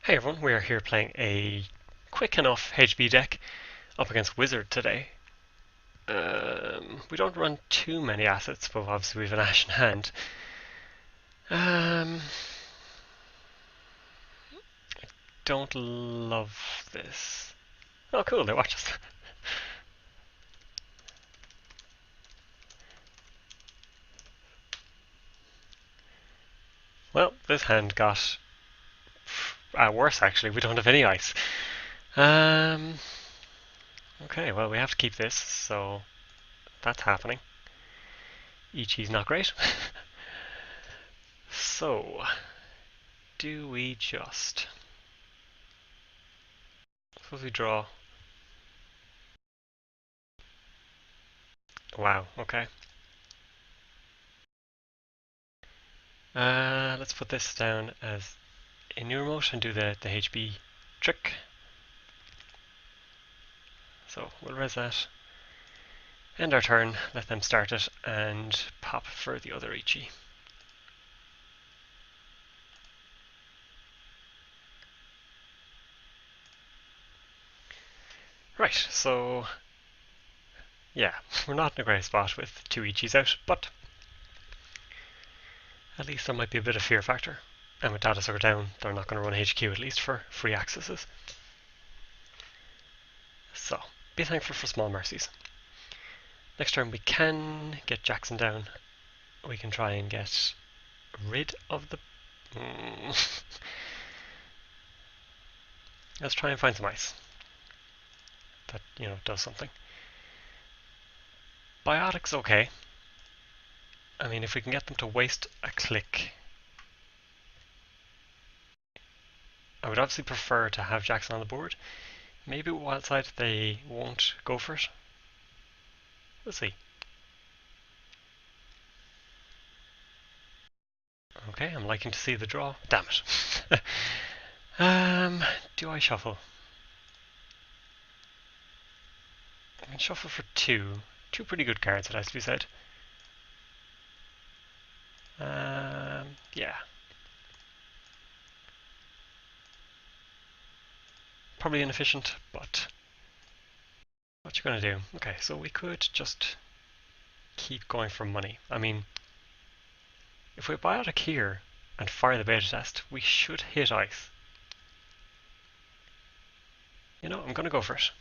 Hey everyone, we are here playing a quick enough HB deck up against Whizzard today. We don't run too many assets, but obviously we have an Ash in hand. Don't love this. Oh cool, they watch us. Well, this hand got worse actually, we don't have any ice. Okay, well we have to keep this, so that's happening. Ichi's not great. So, do we just... Suppose we draw... Wow, okay. Let's put this down as a new remote and do the HB trick. So we'll res that, end our turn, let them start it, and pop for the other Ichi. Right, so yeah, we're not in a great spot with two Ichis out, but at least there might be a bit of fear factor. And with Data Sucker down, they're not going to run HQ at least for free accesses. So, be thankful for small mercies. Next turn we can get Jackson down. We can try and get rid of the... Let's try and find some ice. That, does something. Biotic's okay. I mean, if we can get them to waste a click... I would obviously prefer to have Jackson on the board. Maybe with Wildside they won't go for it. We'll see. Okay, I'm liking to see the draw. Damn it. Do I shuffle? I can shuffle for two. Two pretty good cards, it has to be said. Yeah. Probably inefficient, but what you gonna do? Okay, so we could just keep going for money. I mean, if we Biotic here and fire the beta test, we should hit ice. I'm gonna go for it.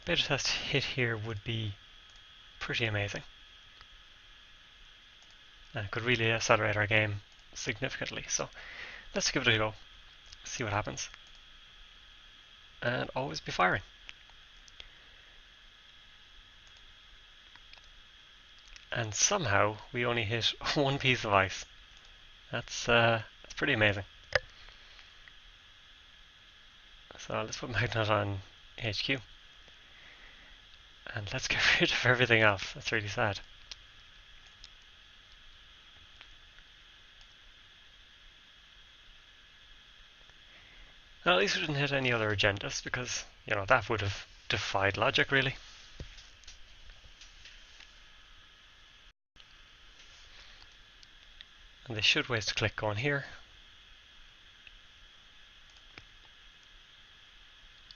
Beta test hit here would be pretty amazing. And it could really accelerate our game significantly. So let's give it a go. See what happens. And always be firing. And somehow we only hit one piece of ice. That's pretty amazing. So let's put Magnet on HQ. And let's get rid of everything else. That's really sad. Well, at least we didn't hit any other agendas, because, that would have defied logic, really. And they should waste a click going here.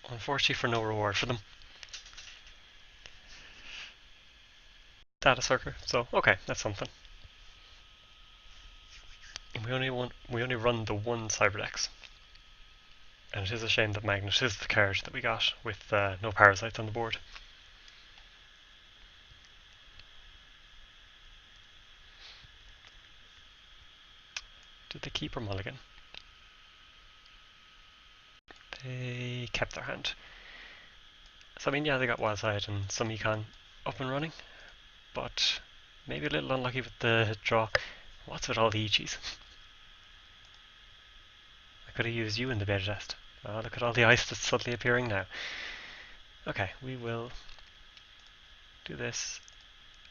Unfortunately for no reward for them. Data Sucker, so okay, that's something. We only run the one Cyberdex. And it is a shame that Magnet is the card that we got with no parasites on the board. Did they keep or mulligan? They kept their hand. So I mean, yeah, they got Wildside and some econ up and running, but maybe a little unlucky with the draw. What's with all the Ichis? I could have used you in the beta test. Oh, look at all the ice that's suddenly appearing now. Okay, we will do this,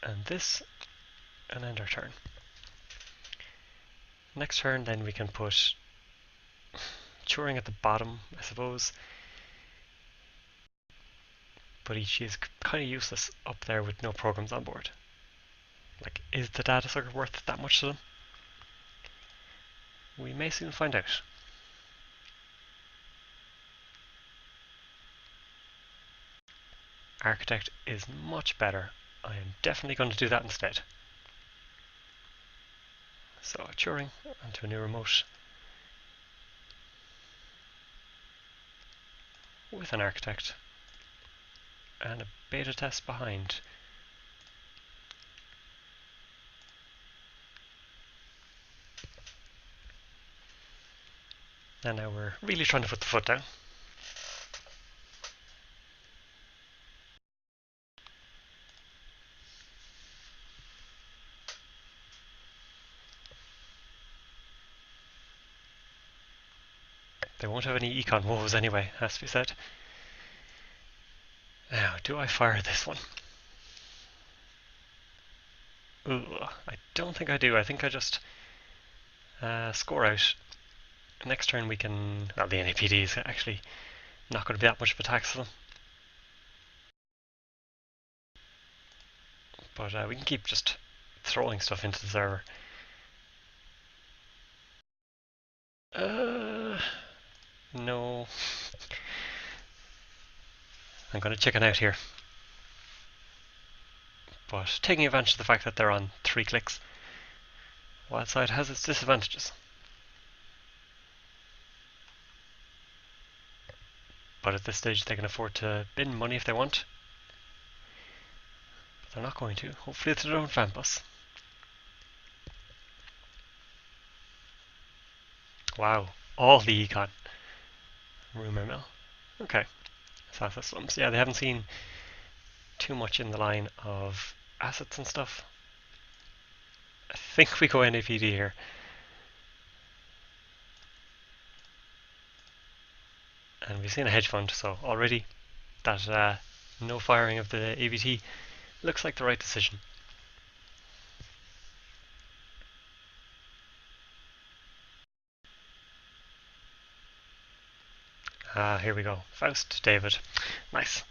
and end our turn. Next turn, then we can put Turing at the bottom, I suppose. But Ichi is kind of useless up there with no programs on board. Like, is the Data Sucker worth that much to them? We may soon find out. Architect is much better. I am definitely going to do that instead. So Turing onto a new remote with an architect and a beta test behind. And now we're really trying to put the foot down. They won't have any econ woes anyway, has to be said. Now, do I fire this one? Ugh, I don't think I do. I think I just score out. Next turn we can... Well, the NAPD is actually not going to be that much of a tax for them. But we can keep just throwing stuff into the server. No. I'm going to chicken out here. But taking advantage of the fact that they're on 3 clicks, Wildside has its disadvantages. But at this stage they can afford to bin money if they want. But they're not going to. Hopefully they don't vamp us. Wow, all the econ. Rumour mill. Okay. Salsa slums. Yeah, they haven't seen too much in the line of assets and stuff. I think we go NAPD here. And we've seen a hedge fund, so already that no firing of the ABT looks like the right decision. Here we go. Faust, David. Nice.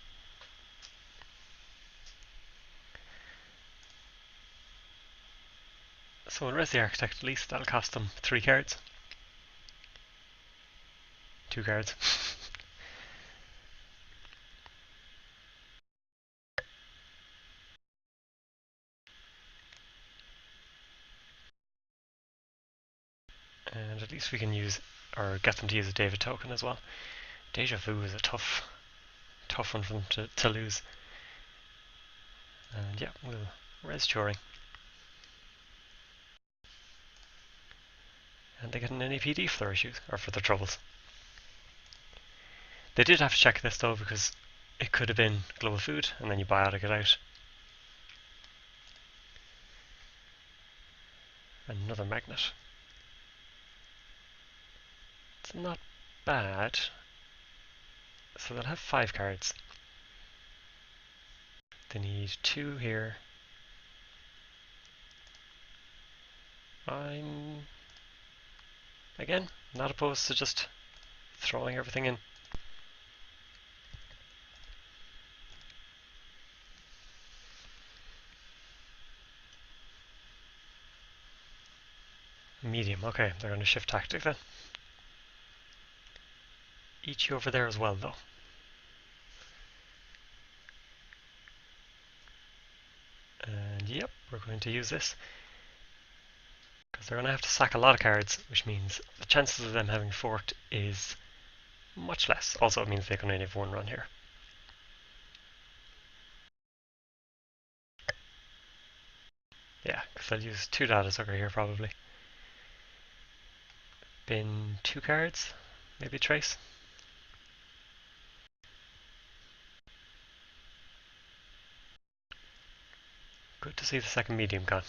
So we'll res the architect at least. That'll cost them 3 cards. 2 cards. And at least we can use, or get them to use a David token as well. Deja Vu is a tough one for them to lose. And yeah, we'll res Turing. And they get an NAPD for their issues, or for their troubles. They did have to check this though, because it could have been global food, and then you biotic it out. Another magnet. It's not bad. So they'll have 5 cards. They need 2 here. I'm, again, not opposed to just throwing everything in. Medium, okay, they're going to shift tactic then. Each over there as well though. And yep, we're going to use this. Because they're going to have to sack a lot of cards, which means the chances of them having forked is much less. Also it means they can only have 1 run here. Yeah, because I'll use 2 data sucker here probably. Bin 2 cards, maybe trace. Good to see the second medium gone.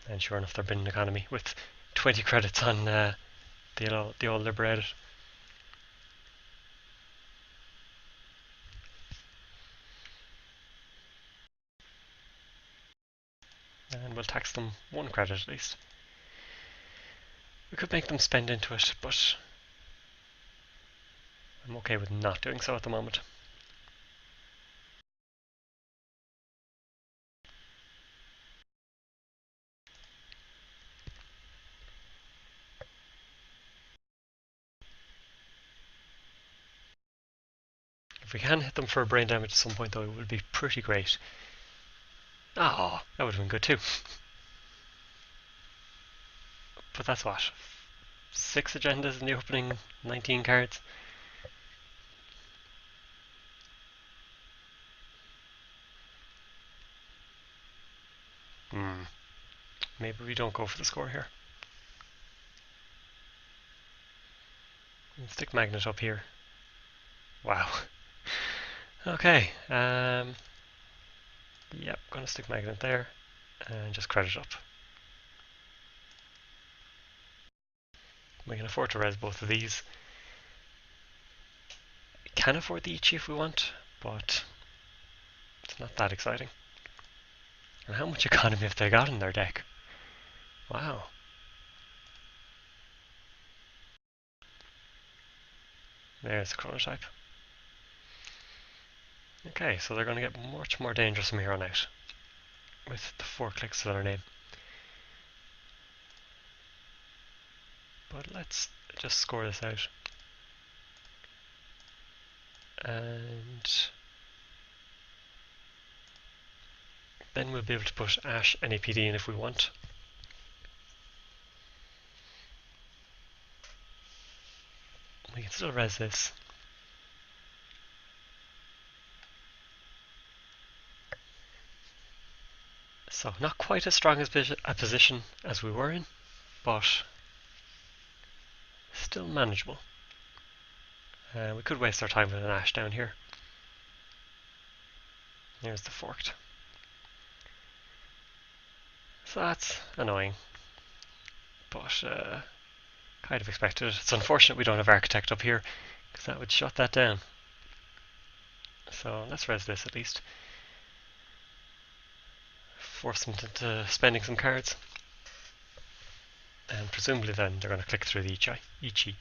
And sure enough, they're binning economy with 20 credits on the old liberated. And we'll tax them 1 credit at least. We could make them spend into it, but I'm okay with not doing so at the moment. If we can hit them for brain damage at some point, though, it would be pretty great. Oh, that would have been good too. But that's what? 6 agendas in the opening 19 cards? Maybe we don't go for the score here. Stick magnet up here. Wow. Okay. Yep, gonna stick magnet there and just credit up. We can afford to res both of these. We can afford the Ichi if we want, but it's not that exciting. And how much economy have they got in their deck? Wow. There's the chronotype. Okay, so they're going to get much more dangerous from here on out, with the 4 clicks to their name. But let's just score this out. And then we'll be able to put Ash NAPD in if we want. We can still res this. So not quite as strong a position as we were in, but still manageable. We could waste our time with an Ash down here. There's the forked. So that's annoying, but kind of expected it. It's unfortunate we don't have Architect up here, because that would shut that down. So let's res this at least. Force them into spending some cards. And presumably then they're going to click through the Ichi.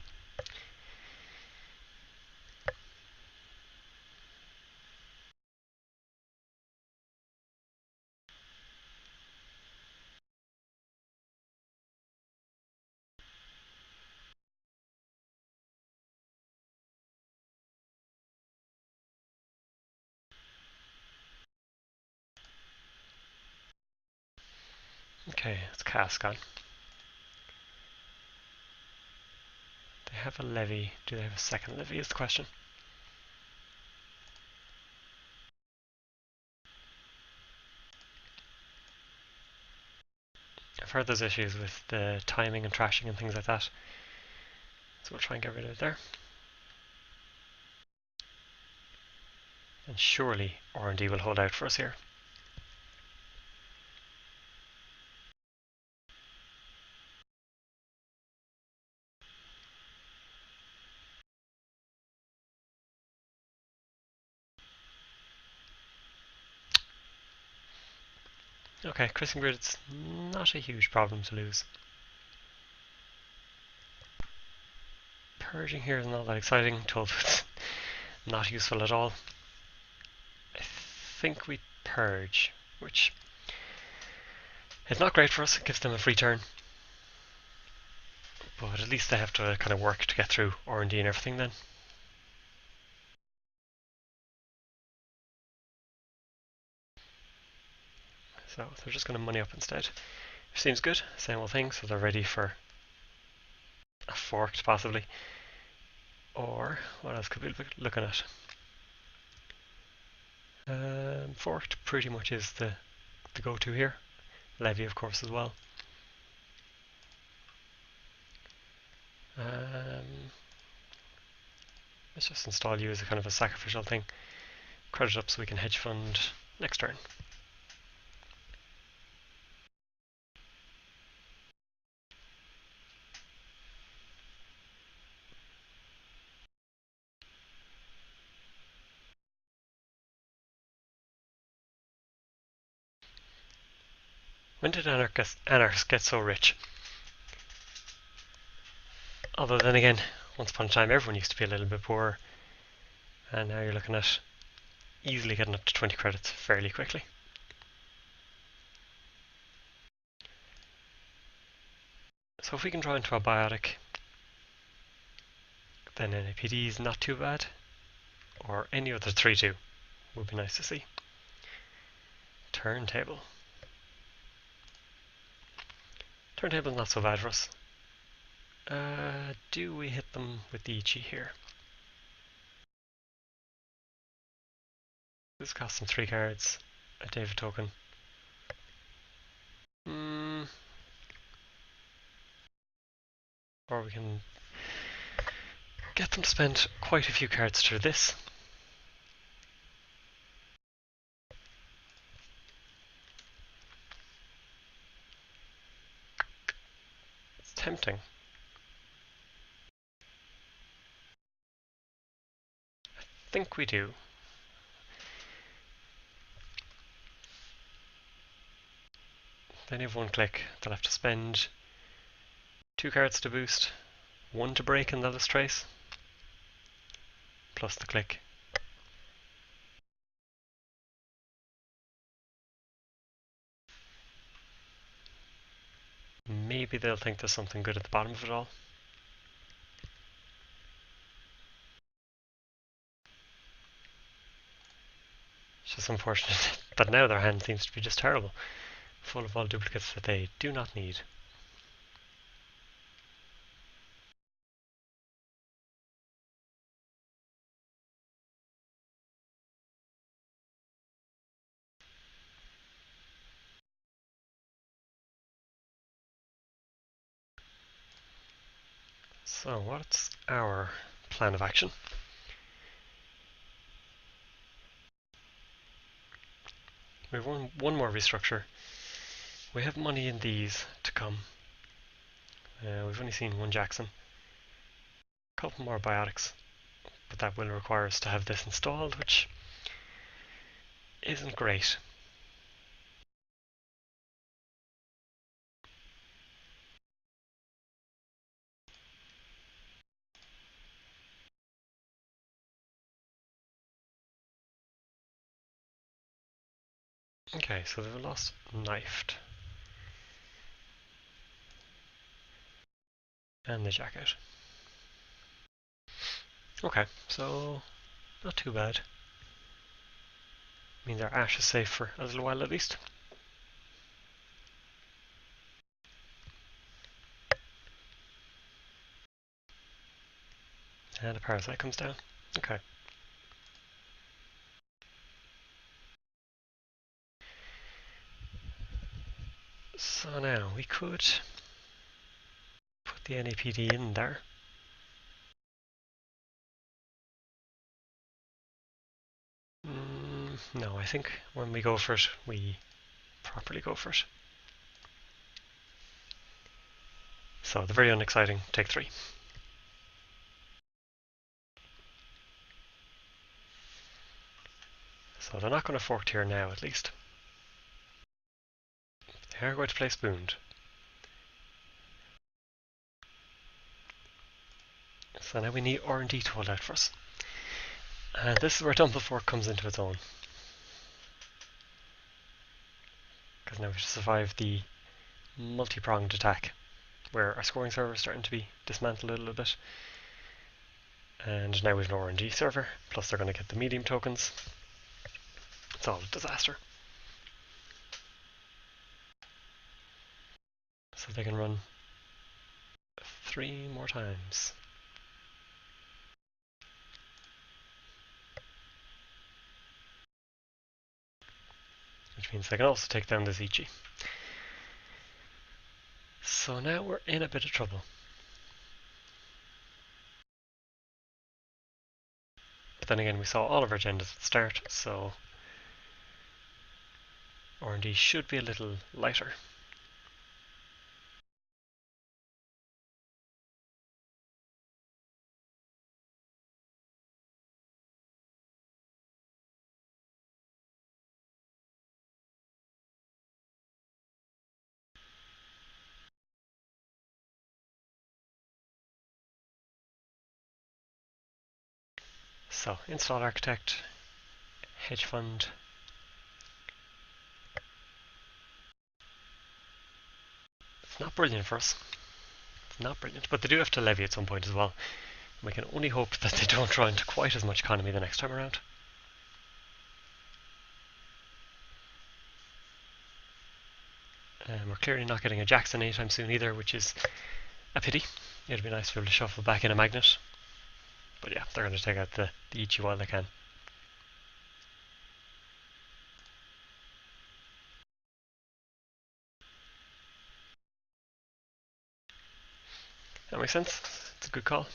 Okay, it's Cask on. They have a levy. Do they have a second levy is the question. I've heard there's issues with the timing and trashing and things like that. So we'll try and get rid of it there. And surely R&D will hold out for us here. Okay, Christing Grid's not a huge problem to lose. Purging here is not that exciting. 12 not useful at all. I think we purge, which is not great for us. It gives them a free turn. But at least they have to kind of work to get through R&D and everything then. So they're just going to money up instead. Which seems good. Same old thing, so they're ready for a forked possibly. Or what else could we be looking at? Forked pretty much is the go-to here. Levy of course as well. Let's just install you as a kind of a sacrificial thing. Credit up so we can hedge fund next turn. When did Anarchs get so rich? Although then again, once upon a time everyone used to be a little bit poorer. And now you're looking at easily getting up to 20 credits fairly quickly. So if we can draw into a Biotic, then NAPD is not too bad. or any other 3-2 would be nice to see. Turntable. Turntable's not so bad for us. Do we hit them with the Ichi here? This costs them 3 cards, a David token. Or we can get them to spend quite a few cards through this. It's tempting. I think we do. Then you have 1 click. They'll have to spend 2 cards to boost, 1 to break and illustrace, plus the click. Maybe they'll think there's something good at the bottom of it all. It's just unfortunate that now their hand seems to be just terrible, full of all duplicates that they do not need. So what's our plan of action? We have one more restructure. We have money in these to come. We've only seen 1 Jackson. A couple more Biotics. But that will require us to have this installed, which isn't great. Okay, so they've lost knifed. And the jack out. Okay, so not too bad. Means our ash is safe for a little while at least. And a parasite comes down. Okay. So now we could put the NAPD in there. No, I think when we go for it, we properly go for it. So the very unexciting take 3. So they're not going to fork here now, at least. They are going to play spooned. So now we need R&D to hold out for us. And this is where Dumblefork comes into its own. Because now we have to survive the multi-pronged attack, where our scoring server is starting to be dismantled a little bit. And now we have an R&D server, plus they're going to get the medium tokens. It's all a disaster. So they can run 3 more times. Which means they can also take down this Ichi. So now we're in a bit of trouble. But then again, we saw all of our agendas at the start, so R&D should be a little lighter. So, install architect, hedge fund. It's not brilliant for us. It's not brilliant, but they do have to levy at some point as well, We can only hope that they don't draw into quite as much economy the next time around. We're clearly not getting a Jackson anytime soon either, which is a pity. It'd be nice to be able to shuffle back in a magnet. But yeah, they're going to take out the Ichi while they can. That makes sense. It's a good call.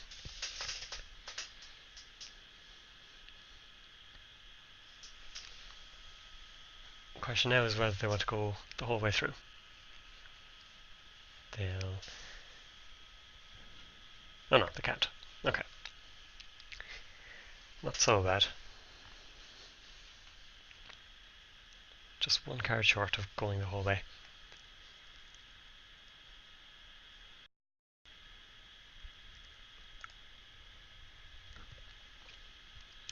The question now is whether they want to go the whole way through. They'll... Oh no, they can't. Okay. Not so bad. Just one card short of going the whole way.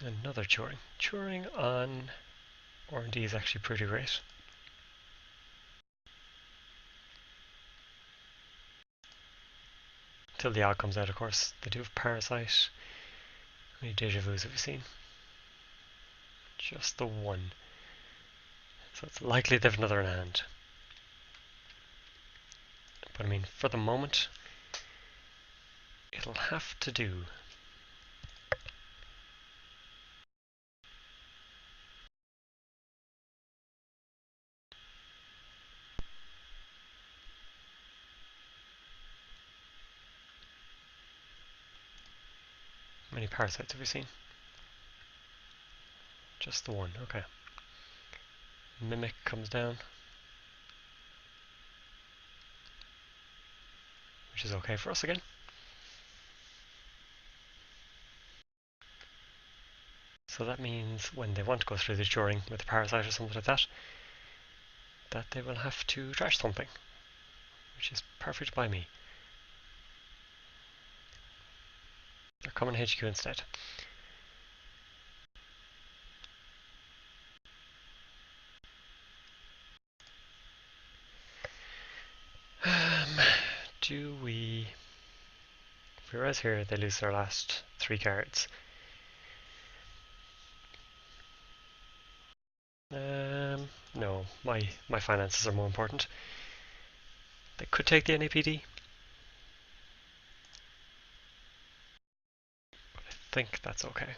Another Turing. Turing on R&D is actually pretty great. Till the odd comes out, of course. They do have Parasite. How many Deja Vus have we seen? Just the one. So it's likely they have another in hand. But I mean, for the moment, it'll have to do. How many Parasites have we seen? Just the one, okay. Mimic comes down. Which is okay for us again. So that means when they want to go through the Turing with a Parasite or something like that, that they will have to trash something. Which is perfect by me. They're coming HQ instead. Do we... If we res here, they lose their last 3 cards. No, my finances are more important. They could take the NAPD. But I think that's okay.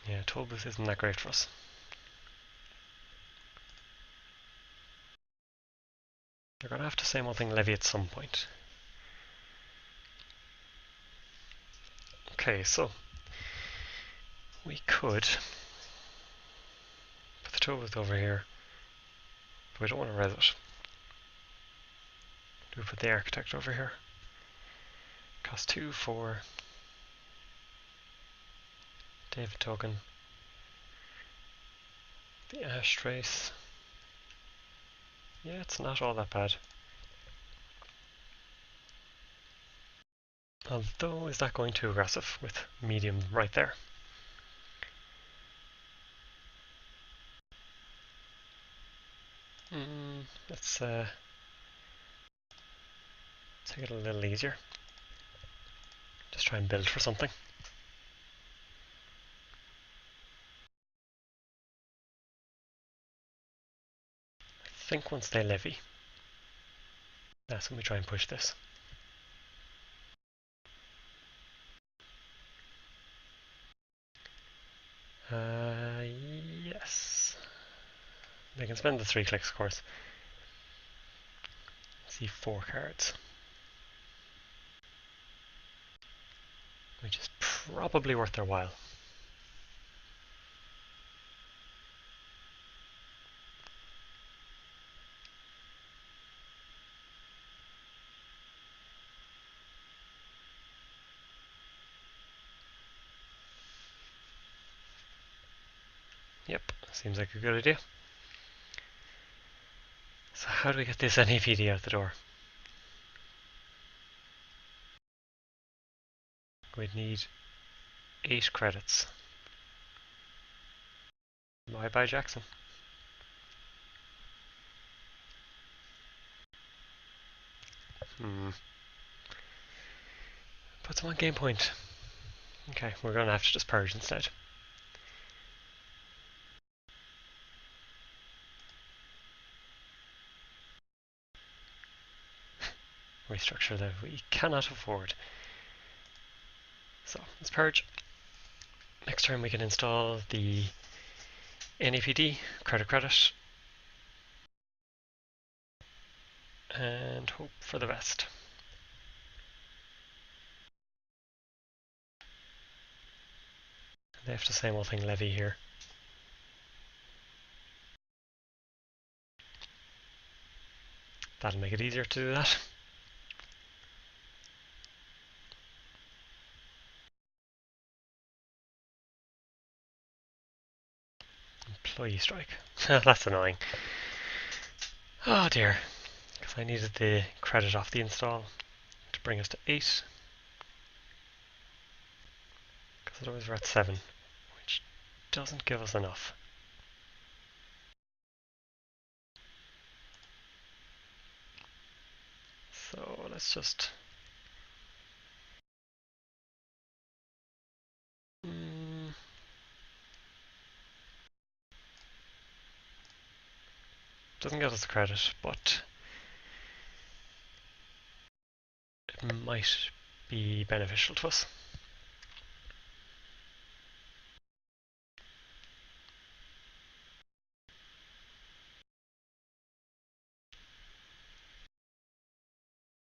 Yeah, toll booth isn't that great for us. They're going to have to same old thing levy at some point. Okay, so we could put the toll booth over here, but we don't want to res it. Do we put the architect over here? Cost 2 for David token. The ash trace. Yeah, it's not all that bad. Although, is that going too aggressive with medium right there? Let's take it a little easier. Just try and build for something. I think once they levy, that's when we try and push this. Yes. They can spend the 3 clicks, of course. See 4 cards. Which is probably worth their while. Yep, seems like a good idea. So how do we get this NAPD out the door? We'd need 8 credits. Bye bye Jackson. Put some on game point. Okay, we're going to have to just purge instead. Restructure that we cannot afford. So let's purge. Next turn we can install the NAPD, credit, and hope for the best. They have the same old thing, levy here. That'll make it easier to do that. Employee strike. That's annoying. Oh dear. Because I needed the credit off the install to bring us to 8. Because otherwise we're at 7, which doesn't give us enough. So let's just... Doesn't give us the credit, but it might be beneficial to us.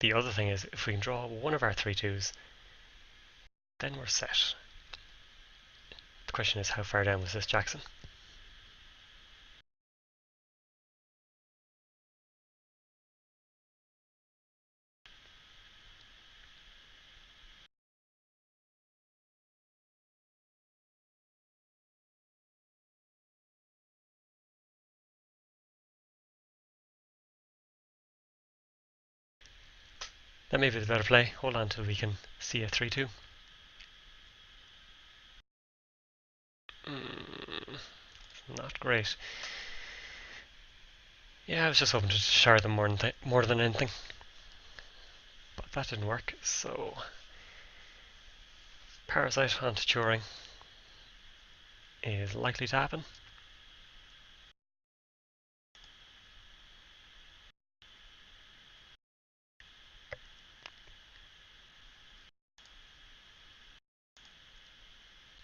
The other thing is, if we can draw one of our 3-2s, then we're set. The question is, how far down was this Jackson? That may be the better play. Hold on till we can see a 3-2. Not great. Yeah, I was just hoping to shard them more than anything. But that didn't work, so... Parasite onto Turing is likely to happen.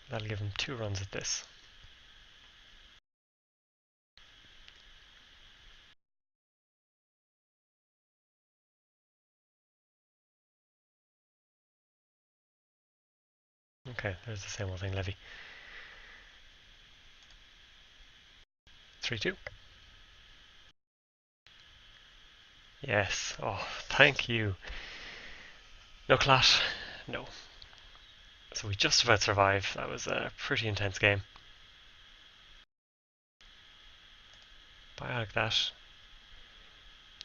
That'll give him 2 runs at this. Okay, there's the same old thing, levy. 3-2. Yes. Oh, thank you. No clash. No. So we just about survived. That was a pretty intense game. Biotic that.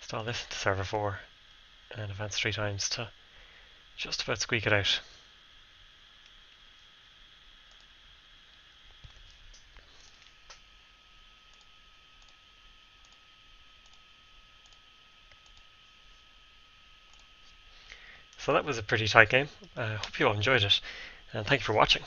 Install this into server 4 and advance 3 times to just about squeak it out. So that was a pretty tight game. I hope you all enjoyed it, and thank you for watching.